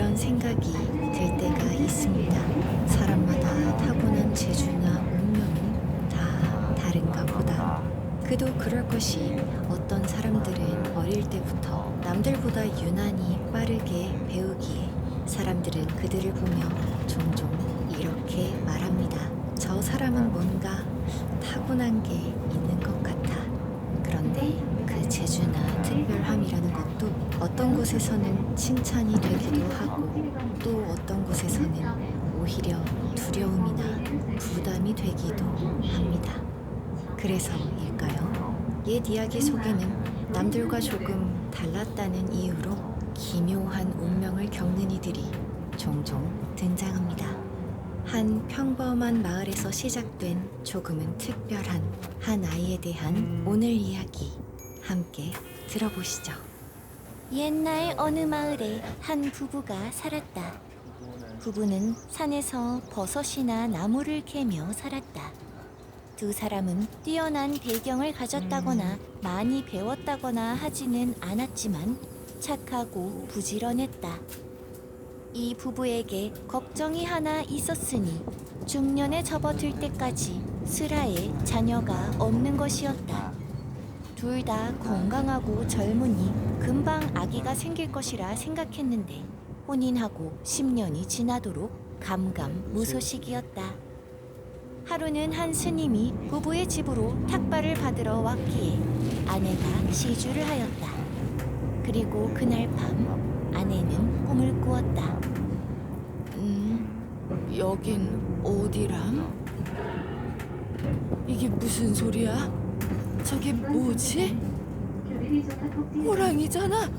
그런 생각이 들 때가 있습니다. 사람마다 타고난 재주나 운명은 다 다른가 보다. 그도 그럴 것이 어떤 사람들은 어릴 때부터 남들보다 유난히 빠르게 배우기에 사람들은 그들을 보며 종종 이렇게 말합니다. 저 사람은 뭔가 타고난 게 있는 것 같아. 그런데 그 재주나 특별함이라는 것도 어떤 곳에서는 칭찬이 되기도 하고 또 어떤 곳에서는 오히려 두려움이나 부담이 되기도 합니다. 그래서일까요? 옛 이야기 속에는 남들과 조금 달랐다는 이유로 기묘한 운명을 겪는 이들이 종종 등장합니다. 한 평범한 마을에서 시작된 조금은 특별한 한 아이에 대한 오늘 이야기 함께 들어보시죠. 옛날 어느 마을에 한 부부가 살았다. 부부는 산에서 버섯이나 나무를 캐며 살았다. 두 사람은 뛰어난 배경을 가졌다거나 많이 배웠다거나 하지는 않았지만 착하고 부지런했다. 이 부부에게 걱정이 하나 있었으니 중년에 접어들 때까지 슬하에 자녀가 없는 것이었다. 둘 다 건강하고 젊으니 금방 아기가 생길 것이라 생각했는데 혼인하고 10년이 지나도록 감감무소식이었다. 하루는 한 스님이 부부의 집으로 탁발을 받으러 왔기에 아내가 시주를 하였다. 그리고 그날 밤 아내는 꿈을 꾸었다. 여긴 어디람? 이게 무슨 소리야? 저게 뭐지? 호랑이잖아.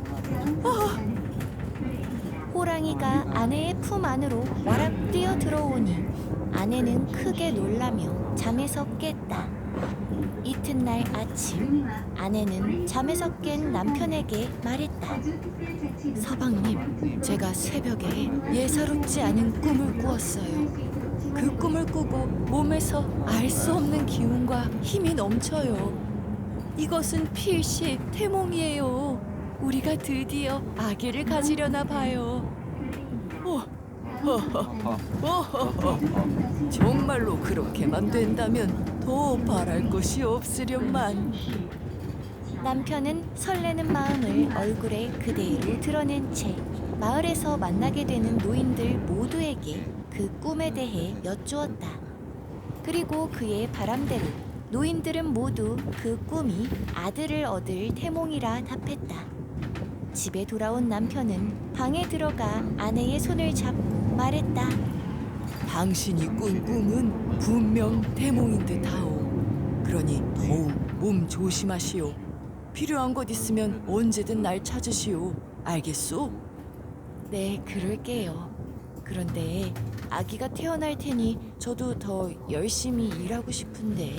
호랑이가 아내의 품 안으로 와락 뛰어 들어오니 아내는 크게 놀라며 잠에서 깼다. 이튿날 아침 아내는 잠에서 깬 남편에게 말했다. 서방님, 제가 새벽에 예사롭지 않은 꿈을 꾸었어요. 그 꿈을 꾸고 몸에서 알 수 없는 기운과 힘이 넘쳐요. 이것은 필시 태몽이에요. 우리가 드디어 아기를 가지려나 봐요. 정말로 그렇게만 된다면 더 바랄 것이 없으련만. 남편은 설레는 마음을 얼굴에 그대로 드러낸 채 마을에서 만나게 되는 노인들 모두에게 그 꿈에 대해 여쭈었다. 그리고 그의 바람대로 노인들은 모두 그 꿈이 아들을 얻을 태몽이라 답했다. 집에 돌아온 남편은 방에 들어가 아내의 손을 잡고 말했다. 당신이 꾼 꿈은 분명 태몽인 듯하오. 그러니 더욱 몸 조심하시오. 필요한 것 있으면 언제든 날 찾으시오. 알겠소? 네, 그럴게요. 그런데 아기가 태어날 테니 저도 더 열심히 일하고 싶은데.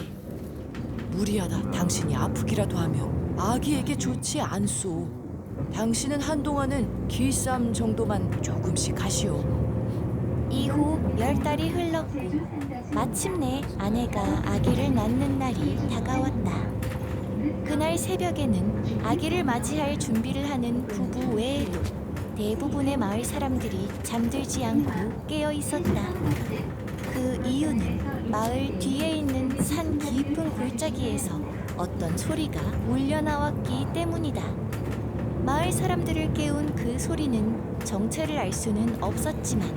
무리하다 당신이 아프기라도 하면 아기에게 좋지 않소. 당신은 한동안은 길쌈 정도만 조금씩 하시오. 이후 10달이 흘렀고 마침내 아내가 아기를 낳는 날이 다가왔다. 그날 새벽에는 아기를 맞이할 준비를 하는 부부 외에도 대부분의 마을 사람들이 잠들지 않고 깨어 있었다. 그 이유는 마을 뒤에 있는 산 깊은 골짜기에서 어떤 소리가 울려나왔기 때문이다. 마을 사람들을 깨운 그 소리는 정체를 알 수는 없었지만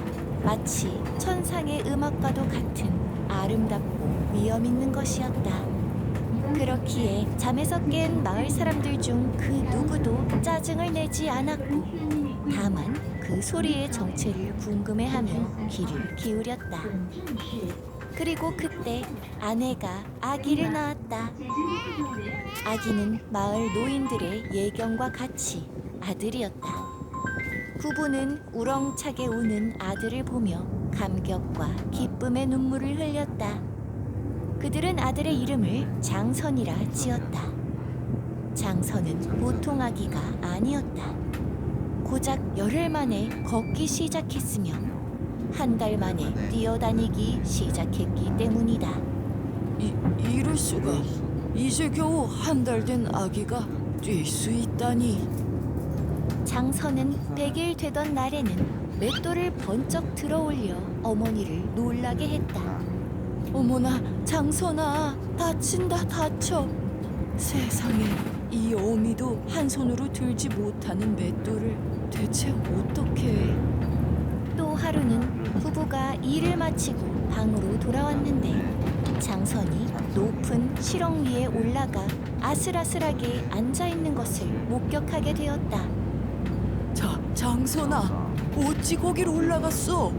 마치 천상의 음악과도 같은 아름답고 위험 있는 것이었다. 그렇기에 잠에서 깬 마을 사람들 중 그 누구도 짜증을 내지 않았고 다만 그 소리의 정체를 궁금해하며 귀를 기울였다. 그리고 그때 아내가 아기를 낳았다. 아기는 마을 노인들의 예견과 같이 아들이었다. 부부는 우렁차게 우는 아들을 보며 감격과 기쁨의 눈물을 흘렸다. 그들은 아들의 이름을 장선이라 지었다. 장선은 보통 아기가 아니었다. 고작 열흘 만에 걷기 시작했으며 한 달 만에 뛰어다니기 시작했기 때문이다. 이럴 수가. 이제 겨우 한 달 된 아기가 뛸 수 있다니. 장선은 100일 되던 날에는 맷돌을 번쩍 들어올려 어머니를 놀라게 했다. 어머나, 장선아, 다친다, 다쳐. 세상에, 이 어미도 한 손으로 들지 못하는 맷돌을 대체 어떻게? 또 하루는 부부가 일을 마치고 방으로 돌아왔는데 장선이 높은 실ong 위에 올라가 아슬아슬하게 앉아 있는 것을 목격하게 되었다. 장선아, 어찌 거기로 올라갔어?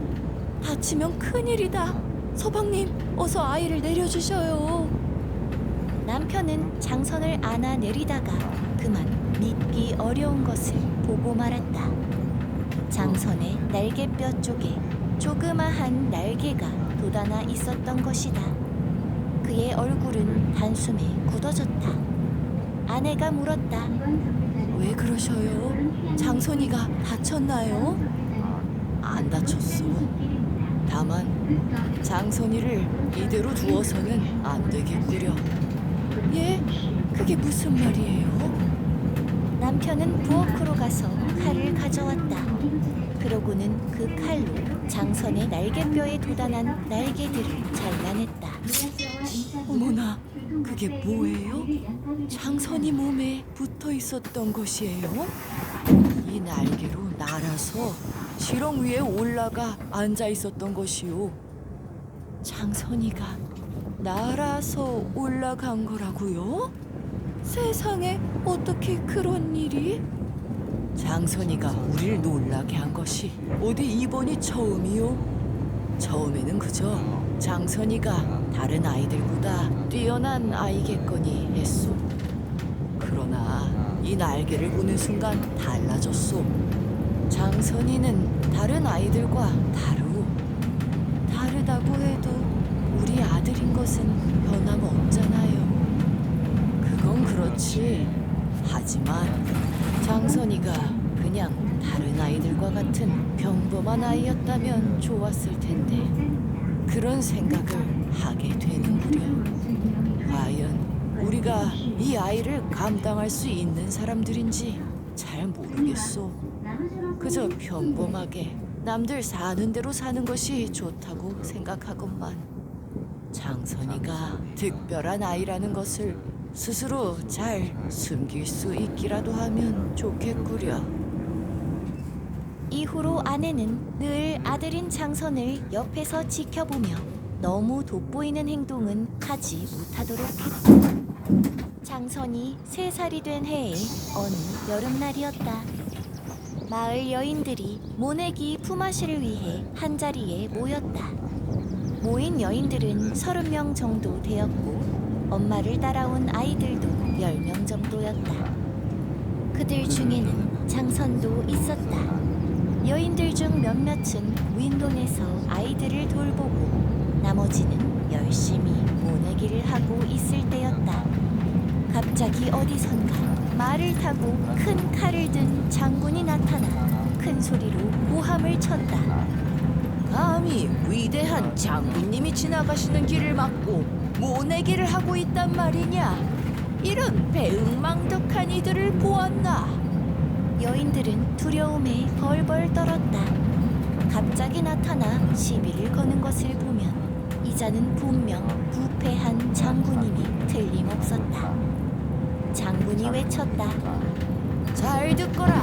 다치면 큰일이다. 서방님, 어서 아이를 내려주셔요. 남편은 장선을 안아 내리다가 그만 믿기 어려운 것을 보고 말았다. 장선의 날개뼈 쪽에 조그마한 날개가 돋아나 있었던 것이다. 그의 얼굴은 단숨에 굳어졌다. 아내가 물었다. 왜 그러셔요? 장선이가 다쳤나요? 안 다쳤어. 다만 장선이를 이대로 두어서는 안 되겠구려. 예? 그게 무슨 말이에요? 남편은 부엌으로 가서 칼을 가져왔다. 그러고는 그 칼로 장선의 날개뼈에 돋아난 날개들을 잘라냈다. 어머나, 그게 뭐예요? 장선이 몸에 붙어 있었던 것이에요? 이 날개로 날아서 실ong 위에 올라가 앉아 있었던 것이요. 장선이가 날아서 올라간 거라고요? 세상에, 어떻게 그런 일이? 장선이가 우릴 놀라게 한 것이 어디 이번이 처음이요? 처음에는 그저 장선이가 다른 아이들보다 뛰어난 아이겠거니 했소. 그러나 이 날개를 보는 순간 달라졌소. 장선이는 다른 아이들과 다르다고 해도 우리 아들인 것은 변함없잖아요. 그건 그렇지. 하지만 장선이가 그냥 다른 아이들과 같은 평범한 아이였다면 좋았을 텐데 그런 생각을 하게 되는구려. 과연 우리가 이 아이를 감당할 수 있는 사람들인지 잘 모르겠소. 그저 평범하게 남들 사는 대로 사는 것이 좋다고 생각하건만 장선이가 특별한 아이라는 것을 스스로 잘 숨길 수 있기라도 하면 좋겠구려. 이후로 아내는 늘 아들인 장선을 옆에서 지켜보며 너무 돋보이는 행동은 하지 못하도록 했다. 장선이 3살이 된 해의 어느 여름날이었다. 마을 여인들이 모내기 품앗이를 위해 한자리에 모였다. 모인 여인들은 30명 정도 되었고 엄마를 따라온 아이들도 10명 정도였다. 그들 중에는 장선도 있었다. 여인들 중 몇몇은 윈돈에서 아이들을 돌보고 나머지는 열심히 모내기를 하고 있을 때였다. 갑자기 어디선가 말을 타고 큰 칼을 든 장군이 나타나 큰 소리로 고함을 쳤다. 감히 위대한 장군님이 지나가시는 길을 막고 모내기를 하고 있단 말이냐? 이런 배은망덕한 이들을 보았나? 여인들은 두려움에 벌벌 떨었다. 갑자기 나타나 시비를 거는 것을 보면 이자는 분명 부패한 장군님이 틀림없었다. 장군이 외쳤다. 잘 듣거라.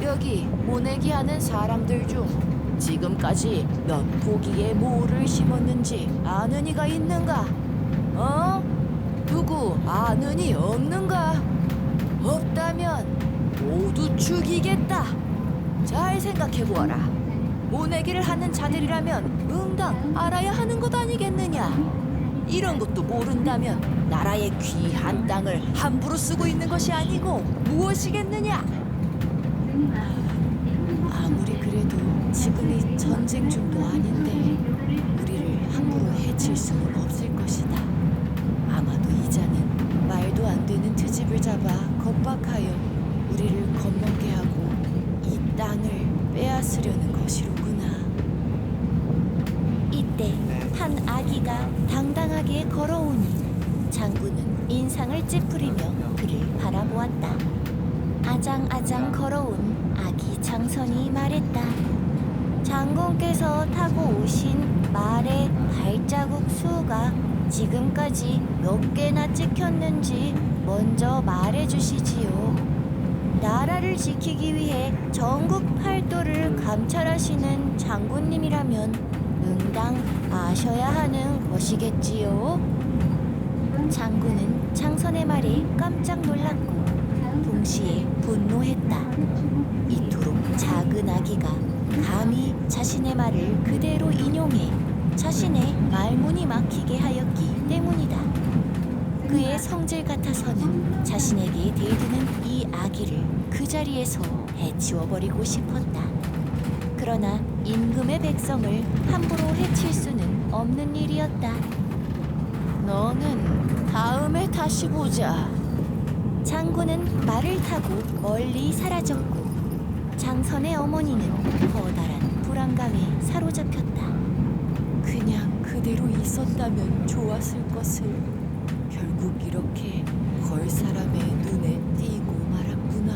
여기 모내기 하는 사람들 중 지금까지 몇 포기의 모를 심었는지 아는 이가 있는가? 누구 아는 이 없는가? 없다면 모두 죽이겠다. 잘 생각해보아라. 모내기를 하는 자들이라면 응당 알아야 하는 것 아니겠느냐? 이런 것도 모른다면 나라의 귀한 땅을 함부로 쓰고 있는 것이 아니고 무엇이겠느냐? 아무리 그래도 지금이 전쟁 중도 아닌데 우리를 함부로 해칠 수는 없을 것이다. 아마도 이자는 말도 안 되는 트집을 잡아 겁박하여 우리를 겁먹게 하고 이 땅을 빼앗으려는 것이로구나. 이때 한 아기가 당당하게 걸어오니 장군은 인상을 찌푸리며 그를 바라보았다. 아장아장 걸어온 아기 장선이 말했다. 장군께서 타고 오신 말의 발자국 수가 지금까지 몇 개나 찍혔는지 먼저 말해주시지요. 나라를 지키기 위해 전국 팔도를 감찰하시는 장군님이라면 응당 아셔야 하는 것이겠지요. 장군은 장선의 말에 깜짝 놀랐고 동시에 분노했다. 이토록 작은 아기가 감히 자신의 말을 그대로 인용해 자신의 말문이 막히게 하였기 때문이다. 그의 성질 같아서는 자신에게 대드는 이 아기를 그 자리에서 해치워버리고 싶었다. 그러나 임금의 백성을 함부로 해칠 수는 없는 일이었다. 너는 다음에 다시 보자. 장군은 말을 타고 멀리 사라졌고 장선의 어머니는 커다란 불안감에 사로잡혔다. 그냥 그대로 있었다면 좋았을 것을 결국 이렇게 걸 사람의 눈에 띄고 말았구나.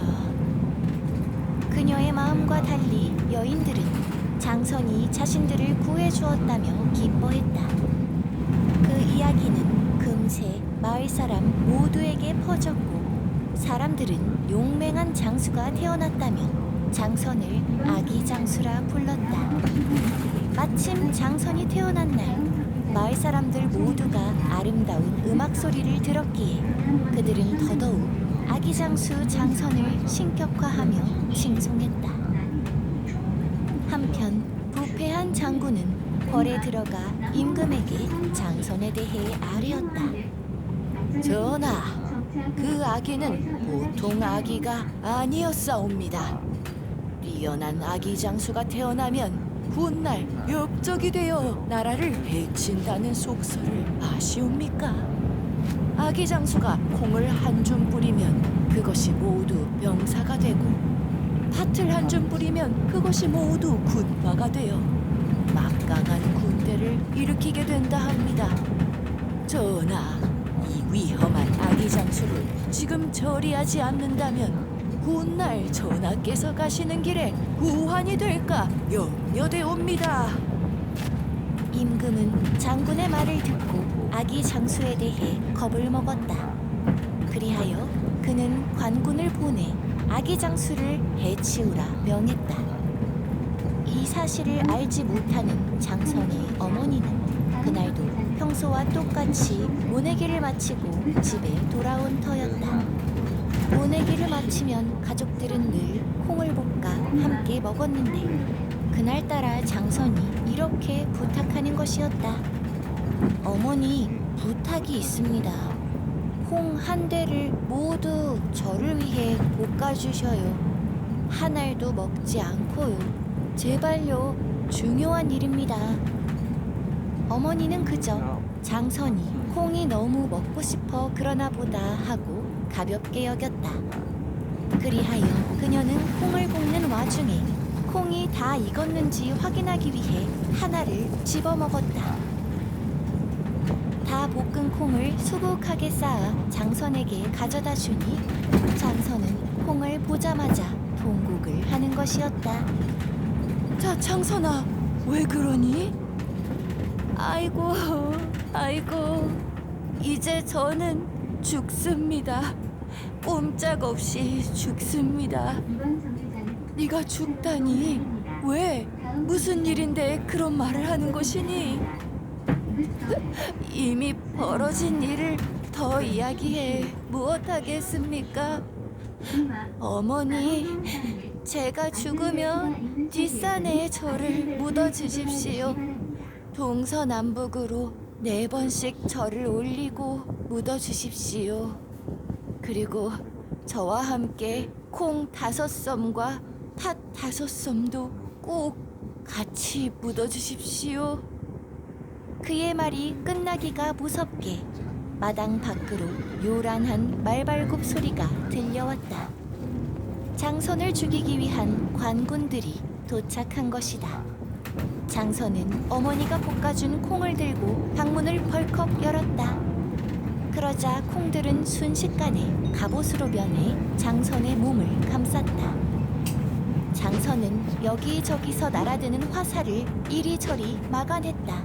그녀의 마음과 달리 여인들은 장선이 자신들을 구해주었다며 기뻐했다. 그 이야기는 금세 마을 사람 모두에게 퍼졌고 사람들은 용맹한 장수가 태어났다며 장선을 아기 장수라 불렀다. 마침 장선이 태어난 날 마을 사람들 모두가 아름다운 음악 소리를 들었기에 그들은 더더욱 아기 장수 장선을 신격화하며 칭송했다. 한편 부패한 장군은 벌에 들어가 임금에게 장선에 대해 아뢰었다. 전하, 그 아기는 보통 아기가 아니었사옵니다. 뛰어난 아기 장수가 태어나면 훗날 엽적이 되어 나라를 해친다는 속설을 아시옵니까? 아기 장수가 콩을 한 줌 뿌리면 그것이 모두 병사가 되고 팥을 한 줌 뿌리면 그것이 모두 군마가 되어 막강한 군대를 일으키게 된다 합니다. 전하, 이 위험한 아기 장수를 지금 처리하지 않는다면 훗날 전하께서 가시는 길에 후환이 될까 염려되옵니다. 임금은 장군의 말을 듣고 아기 장수에 대해 겁을 먹었다. 그리하여 그는 관군을 보내 아기 장수를 해치우라 명했다. 이 사실을 알지 못하는 장선의 어머니는 그날도 평소와 똑같이 모내기를 마치고 집에 돌아온 터였다. 모내기를 마치면 가족들은 늘 콩을 볶아 함께 먹었는데 그날따라 장선이 이렇게 부탁하는 것이었다. 어머니, 부탁이 있습니다. 콩 한 대를 모두 저를 위해 볶아주셔요. 한 알도 먹지 않고요. 제발요, 중요한 일입니다. 어머니는 그저 장선이 콩이 너무 먹고 싶어 그러나 보다 하고 가볍게 여겼다. 그리하여 그녀는 콩을 볶는 와중에 콩이 다 익었는지 확인하기 위해 하나를 집어먹었다. 다 볶은 콩을 수북하게 쌓아 장선에게 가져다 주니 장선은 콩을 보자마자 통곡을 하는 것이었다. 자, 장선아, 왜 그러니? 아이고, 아이고, 이제 저는 죽습니다. 꼼짝없이 죽습니다. 네가 죽다니? 왜? 무슨 일인데 그런 말을 하는 것이니? 이미 벌어진 일을 더 이야기해 무엇하겠습니까? 어머니, 제가 죽으면 뒷산에 저를 묻어주십시오. 동서남북으로 4번씩 저를 올리고 묻어주십시오. 그리고 저와 함께 콩 5섬과 팥 5섬도 꼭 같이 묻어주십시오. 그의 말이 끝나기가 무섭게 마당 밖으로 요란한 말발굽 소리가 들려왔다. 장선을 죽이기 위한 관군들이 도착한 것이다. 장선은 어머니가 볶아준 콩을 들고 방문을 벌컥 열었다. 그러자 콩들은 순식간에 갑옷으로 변해 장선의 몸을 감쌌다. 장선은 여기저기서 날아드는 화살을 이리저리 막아냈다.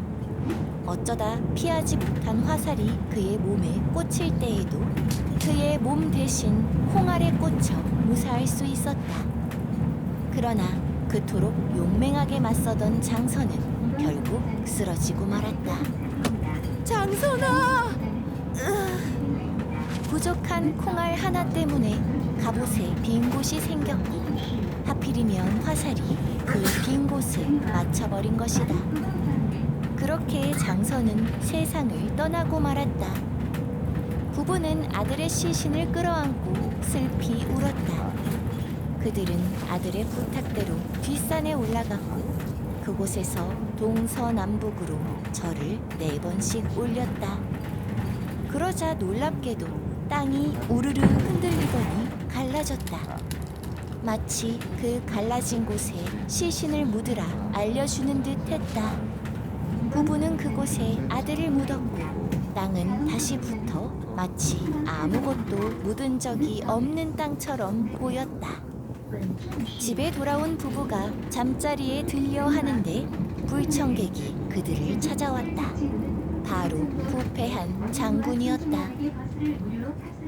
어쩌다 피하지 못한 화살이 그의 몸에 꽂힐 때에도 그의 몸 대신 콩알에 꽂혀 무사할 수 있었다. 그러나 그토록 용맹하게 맞서던 장선은 결국 쓰러지고 말았다. 장선아! 부족한 콩알 하나 때문에 갑옷에 빈 곳이 생겼고 하필이면 화살이 그 빈 곳을 맞춰버린 것이다. 그렇게 장선은 세상을 떠나고 말았다. 부부는 아들의 시신을 끌어안고 슬피 울었다. 그들은 아들의 부탁대로 뒷산에 올라갔고 그곳에서 동서남북으로 절을 4번씩 올렸다. 그러자 놀랍게도 땅이 우르르 흔들리더니 갈라졌다. 마치 그 갈라진 곳에 시신을 묻으라 알려주는 듯 했다. 부부는 그곳에 아들을 묻었고 땅은 다시 붙어 마치 아무것도 묻은 적이 없는 땅처럼 보였다. 집에 돌아온 부부가 잠자리에 들려 하는데 불청객이 그들을 찾아왔다. 바로 부패한 장군이었다.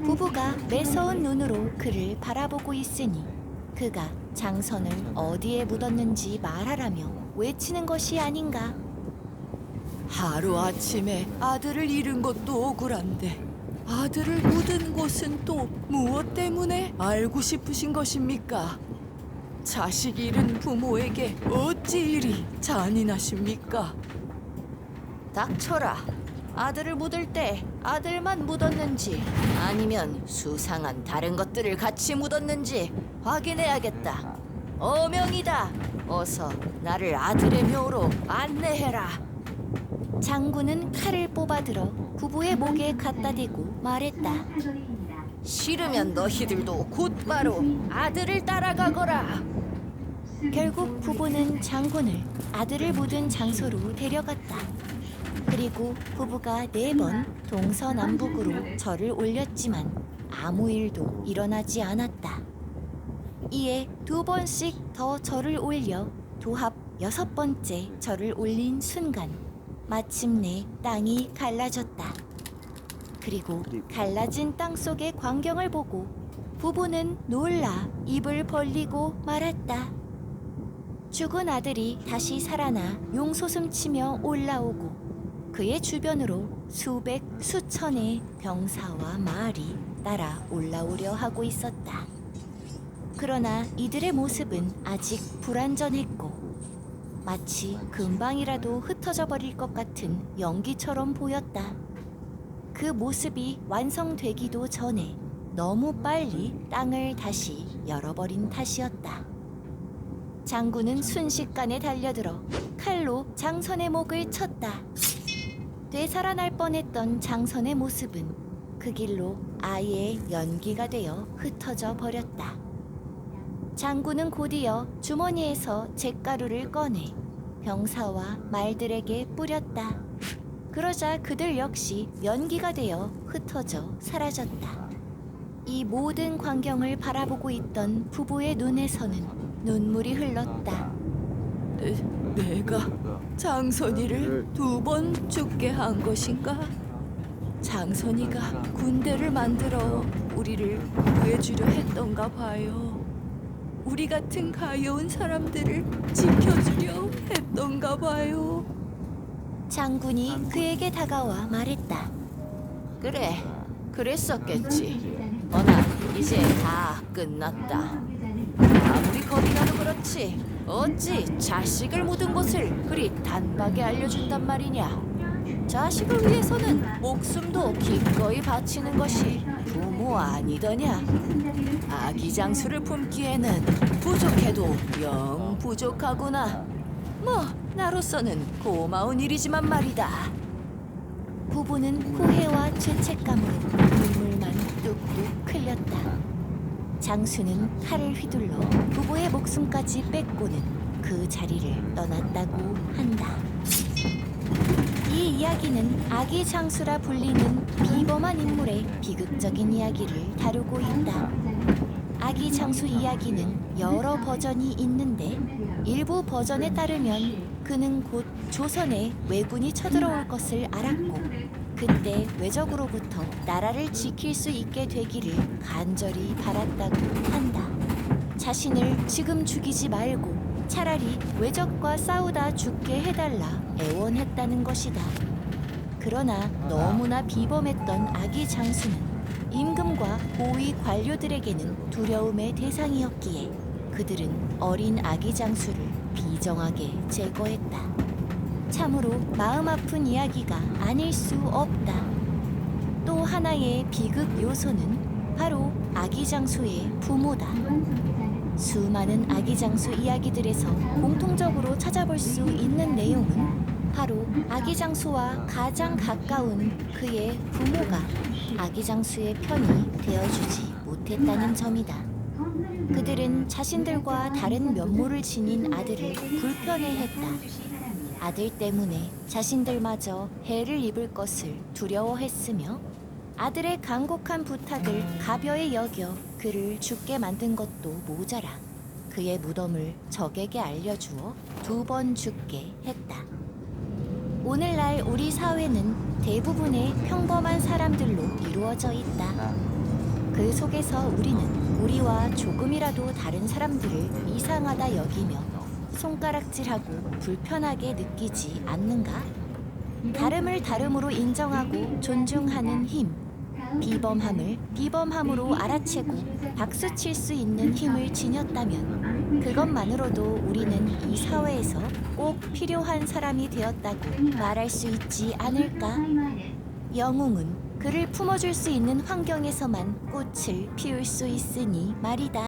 부부가 매서운 눈으로 그를 바라보고 있으니 그가 장선을 어디에 묻었는지 말하라며 외치는 것이 아닌가. 하루아침에 아들을 잃은 것도 억울한데 아들을 묻은 곳은 또 무엇 때문에 알고 싶으신 것입니까? 자식 잃은 부모에게 어찌 이리 잔인하십니까? 닥쳐라. 아들을 묻을 때 아들만 묻었는지 아니면 수상한 다른 것들을 같이 묻었는지 확인해야겠다. 어명이다. 어서 나를 아들의 묘로 안내해라. 장군은 칼을 뽑아들어 부부의 목에 갖다 대고 말했다. 싫으면 너희들도 곧바로 아들을 따라가거라. 결국 부부는 장군을 아들을 묻은 장소로 데려갔다. 그리고 부부가 4번 동서남북으로 절을 올렸지만 아무 일도 일어나지 않았다. 이에 2번씩 더 절을 올려 도합 6번째 절을 올린 순간 마침내 땅이 갈라졌다. 그리고 갈라진 땅 속의 광경을 보고 부부는 놀라 입을 벌리고 말았다. 죽은 아들이 다시 살아나 용솟음치며 올라오고 그의 주변으로 수백 수천의 병사와 말이 따라 올라오려 하고 있었다. 그러나 이들의 모습은 아직 불완전했고 마치 금방이라도 흩어져 버릴 것 같은 연기처럼 보였다. 그 모습이 완성되기도 전에 너무 빨리 땅을 다시 열어버린 탓이었다. 장군은 순식간에 달려들어 칼로 장선의 목을 쳤다. 되살아날 뻔했던 장선의 모습은 그 길로 아예 연기가 되어 흩어져 버렸다. 장군은 곧이어 주머니에서 잿가루를 꺼내 병사와 말들에게 뿌렸다. 그러자 그들 역시 연기가 되어 흩어져 사라졌다. 이 모든 광경을 바라보고 있던 부부의 눈에서는 눈물이 흘렀다. 내가 장선이를 2번 죽게 한 것인가? 장선이가 군대를 만들어 우리를 구해주려 했던가 봐요. 우리 같은 가여운 사람들을 지켜주려 했던가 봐요. 장군이 그에게 다가와 말했다. 그래, 그랬었겠지. 허나 이제 다 끝났다. 아무리 겁이 나도 그렇지 어찌 자식을 묻은 곳을 그리 단박에 알려준단 말이냐. 자식을 위해서는 목숨도 기꺼이 바치는 것이 부모 아니더냐. 아기 장수를 품기에는 부족해도 영 부족하구나. 뭐 나로서는 고마운 일이지만 말이다. 부부는 후회와 죄책감으로 눈물만 뚝뚝 흘렸다. 장수는 칼을 휘둘러 부부의 목숨까지 뺏고는 그 자리를 떠났다고 한다. 이 이야기는 아기 장수라 불리는 비범한 인물의 비극적인 이야기를 다루고 있다. 아기 장수 이야기는 여러 버전이 있는데 일부 버전에 따르면 그는 곧 조선에 왜군이 쳐들어올 것을 알았고 그때 외적으로부터 나라를 지킬 수 있게 되기를 간절히 바랐다고 한다. 자신을 지금 죽이지 말고 차라리 외적과 싸우다 죽게 해달라 애원했다는 것이다. 그러나 너무나 비범했던 아기 장수는 임금과 고위 관료들에게는 두려움의 대상이었기에 그들은 어린 아기 장수를 비정하게 제거했다. 참으로 마음 아픈 이야기가 아닐 수 없다. 또 하나의 비극 요소는 바로 아기 장수의 부모다. 수많은 아기 장수 이야기들에서 공통적으로 찾아볼 수 있는 내용은 바로 아기 장수와 가장 가까운 그의 부모가 아기 장수의 편이 되어주지 못했다는 점이다. 그들은 자신들과 다른 면모를 지닌 아들을 불편해했다. 아들 때문에 자신들마저 해를 입을 것을 두려워했으며 아들의 간곡한 부탁을 가벼이 여겨 그를 죽게 만든 것도 모자라 그의 무덤을 적에게 알려주어 2번 죽게 했다. 오늘날 우리 사회는 대부분의 평범한 사람들로 이루어져 있다. 그 속에서 우리는 우리와 조금이라도 다른 사람들을 이상하다 여기며 손가락질하고 불편하게 느끼지 않는가? 다름을 다름으로 인정하고 존중하는 힘, 비범함을 비범함으로 알아채고 박수칠 수 있는 힘을 지녔다면 그것만으로도 우리는 이 사회에서 꼭 필요한 사람이 되었다고 말할 수 있지 않을까? 영웅은 그를 품어줄 수 있는 환경에서만 꽃을 피울 수 있으니 말이다.